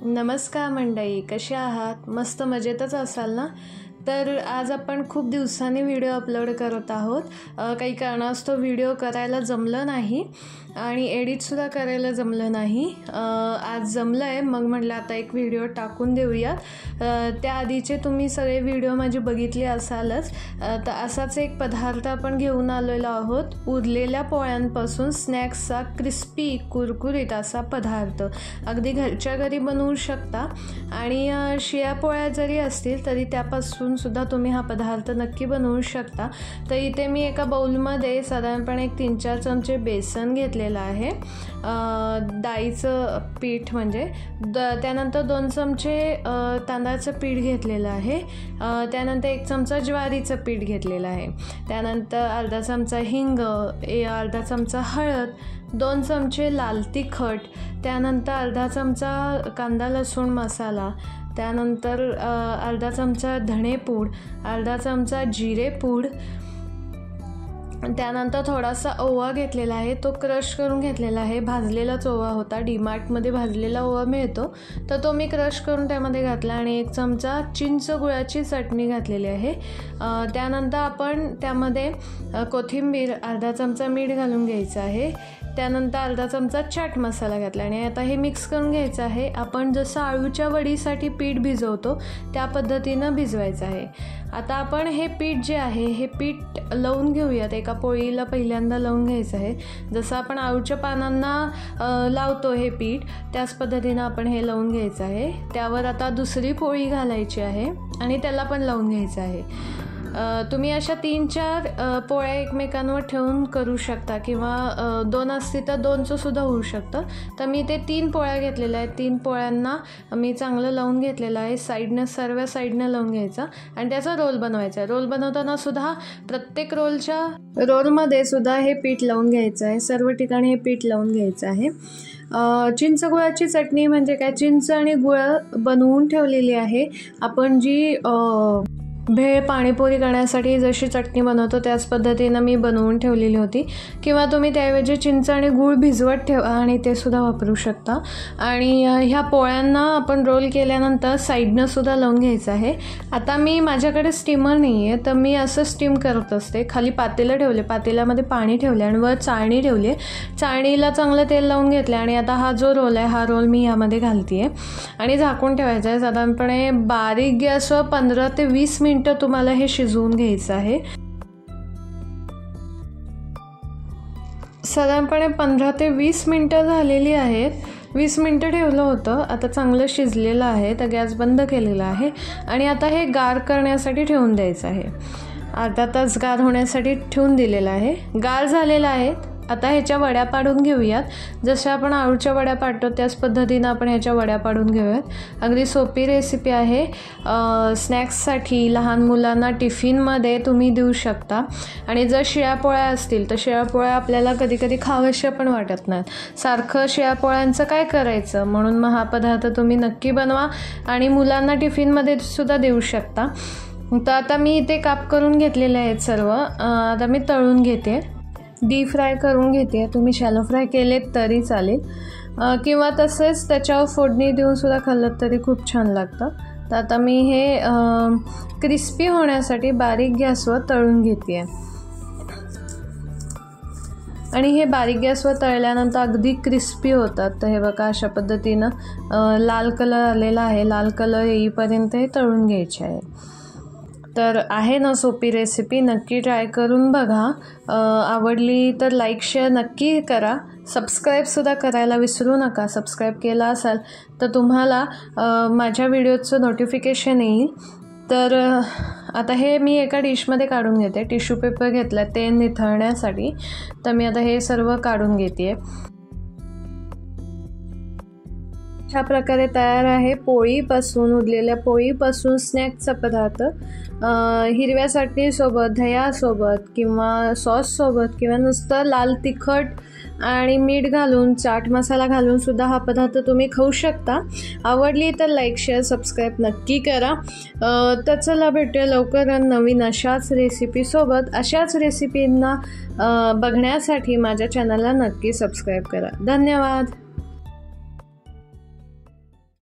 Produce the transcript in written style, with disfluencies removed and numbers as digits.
नमस्कार मंडळी, कशा आहात? मस्त मजेतच असाल ना? तर आज आपण खूप दिवसांनी व्हिडिओ अपलोड करत आहोत. काही कारणास्तव व्हिडिओ करायला जमलं नाही आणि एडिटसुद्धा करायला जमलं नाही. आज जमलं आहे, मग म्हटलं आता एक व्हिडिओ टाकून देऊया. त्याआधीचे तुम्ही सगळे व्हिडिओ माझे बघितले असालच. तर असाच एक पदार्थ आपण घेऊन आलेलो आहोत. उरलेल्या पोळ्यांपासून स्नॅक्सचा क्रिस्पी कुरकुरीत असा पदार्थ अगदी घरच्या घरी बनवू शकता. आणि शिळ्या पोळ्या जरी असतील तरी त्यापासून सुद्धा तुम्ही हा पदार्थ नक्की बनवू शकता. तर इथे मी एका बाउलमध्ये साधारणपणे 3-4 चमचे बेसन घेतलेलं आहे, डाळीचं पीठ म्हणजे. त्यानंतर 2 चमचे तांदळाचं पीठ घेतलेलं आहे. त्यानंतर 1 चमचा ज्वारीचं पीठ घेतलेलं आहे. त्यानंतर अर्धा चमचा हिंग, अर्धा चमचा हळद, 2 चमचे लाल तिखट, त्यानंतर अर्धा चमचा कांदा लसूण मसाला, त्यानंतर अर्धा चमचा धणेपूड, अर्धा चमचा जिरेपूड, त्यानंतर थोडासा ओवा घेतलेला आहे, तो क्रश करून घेतलेला आहे. भाजलेलाच ओवा होता, डीमार्टमध्ये भाजलेला ओवा मिळतो, तर तो मी क्रश करून त्यामध्ये घातला. आणि 1 चमचा चिंच गुळाची चटणी घातलेली आहे. त्यानंतर आपण त्यामध्ये कोथिंबीर, अर्धा चमचा मीठ घालून घ्यायचं आहे. त्यानंतर अर्धा चमचा चाट मसाला घातला आणि आता हे मिक्स करून घ्यायचं आहे. आपण जसं आळूच्या वडीसाठी पीठ भिजवतो त्या पद्धतीनं भिजवायचं आहे. आता आपण हे पीठ जे आहे हे पीठ लावून घेऊयात. एका पोळीला पहिल्यांदा लावून घ्यायचं आहे. जसं आपण आळूच्या पानांना लावतो हे पीठ, त्याच पद्धतीनं आपण हे लावून घ्यायचं आहे. त्यावर आता दुसरी पोळी घालायची आहे आणि त्याला पण लावून घ्यायचं आहे. तुम्ही अशा 3-4 पोळ्या एकमेकांवर ठेवून करू शकता किंवा 2 असतील तर 2चं सुद्धा होऊ शकतं. तर मी ते 3 पोळ्या घेतलेल्या आहेत. 3 पोळ्यांना मी चांगलं लावून घेतलेलं आहे. सर्व साईडनं लावून घ्यायचा आणि त्याचा रोल बनवायचा. रोल बनवताना सुद्धा प्रत्येक रोलमध्ये सुद्धा हे पीठ लावून घ्यायचं आहे. सर्व ठिकाणी हे पीठ लावून घ्यायचं आहे. चिंच गुळाची चटणी म्हणजे काय, चिंच आणि गुळ बनवून ठेवलेली आहे. आपण जी भेळ पाणीपुरी करण्यासाठी जशी चटणी बनवतो त्याच पद्धतीनं मी बनवून ठेवलेली होती. किंवा तुम्ही त्याऐवजी चिंच आणि गूळ भिजवत ठेवा आणि ते सुद्धा वापरू शकता. आणि ह्या पोळ्यांना आपण रोल केल्यानंतर साईडनं सुद्धा लावून घ्यायचं आहे. आता माझ्याकडे स्टीमर नाही आहे, तर मी असं स्टीम करत असते. खाली पातेलं ठेवले, पातेल्यामध्ये पाणी ठेवले आणि वर चाळणी ठेवली आहे. चाळणीला चांगलं तेल लावून घेतलं आणि आता हा जो रोल आहे हा रोल मी यामध्ये घालते आहे आणि झाकून ठेवायचं आहे. साधारणपणे बारीक गॅसवर 15 ते 20 मिनिटं तुम्हाला हे शिजवून घ्यायचं आहे. साधारणपणे 15 ते 20 मिनिटं झालेली आहेत. 20 मिनिटं ठेवलं होतं. आता चांगलं शिजलेलं आहे, तर गॅस बंद केलेला आहे आणि आता हे गार करण्यासाठी ठेवून द्यायचं आहे. अर्धा तास गार होण्यासाठी ठेवून दिलेलं आहे. गार झालेलं आहे. आता ह्याच्या वड्या पाडून घेऊयात. जशा आपण आळूच्या वड्या पाडतो त्याच पद्धतीनं आपण ह्याच्या वड्या पाडून घेऊयात. अगदी सोपी रेसिपी आहे. स्नॅक्ससाठी लहान मुलांना टिफिनमध्ये तुम्ही देऊ शकता. आणि जर शिळ्या पोळ्या असतील तर शिळ्या पोळ्या आपल्याला कधी खाव्याशा पण वाटत नाहीत. सारखं शिळ्या पोळ्यांचं काय करायचं, म्हणून मग हा पदार्थ तुम्ही नक्की बनवा आणि मुलांना टिफिनमध्ये सुद्धा देऊ शकता. तर आता मी इथे काप करून घेतलेले आहेत सर्व. आता मी तळून घेते, डीप फ्राय करून घेते. तुम्ही शॅलो फ्राय केलेत तरी चालेल किंवा तसेच त्याच्यावर फोडणी देऊन सुद्धा खाल्लं तरी खूप छान लागतं. तर आता मी हे क्रिस्पी होण्यासाठी बारीक गॅसवर तळून घेते आहे. आणि हे बारीक गॅसवर तळल्यानंतर अगदी क्रिस्पी होतात. तर हे बघा अशा पद्धतीनं लाल कलर आलेला आहे. लाल कलर येईपर्यंत हे तळून घ्यायचे आहे. तर आहे ना सोपी रेसिपी, नक्की ट्राय करून बघा. आवडली तर लाईक शेअर नक्की करा. सबस्क्राईबसुद्धा करायला विसरू नका. सबस्क्राईब केला असाल तर तुम्हाला माझ्या व्हिडिओचं नोटिफिकेशन येईल. तर आता हे मी एका डिशमध्ये काढून घेते. टिश्यू पेपर घेतला ते निथळण्यासाठी. तर मी आता हे सर्व काढून घेते आहे. अशा प्रकारे तयार आहे पोळीपासून, उरलेल्या पोळीपासून स्नॅक्सचा पदार्थ. हिरव्या चटणीसोबत, दह्यासोबत किंवा सॉससोबत किंवा नुसतं लाल तिखट आणि मीठ घालून, चाट मसाला घालून सुद्धा हा पदार्थ तुम्ही खाऊ शकता. आवडली तर लाईक शेअर सबस्क्राईब नक्की करा. तर चला भेटूया लवकर नवीन अशाच रेसिपीसोबत. अशाच रेसिपींना बघण्यासाठी माझ्या चॅनलला नक्की सबस्क्राईब करा. धन्यवाद.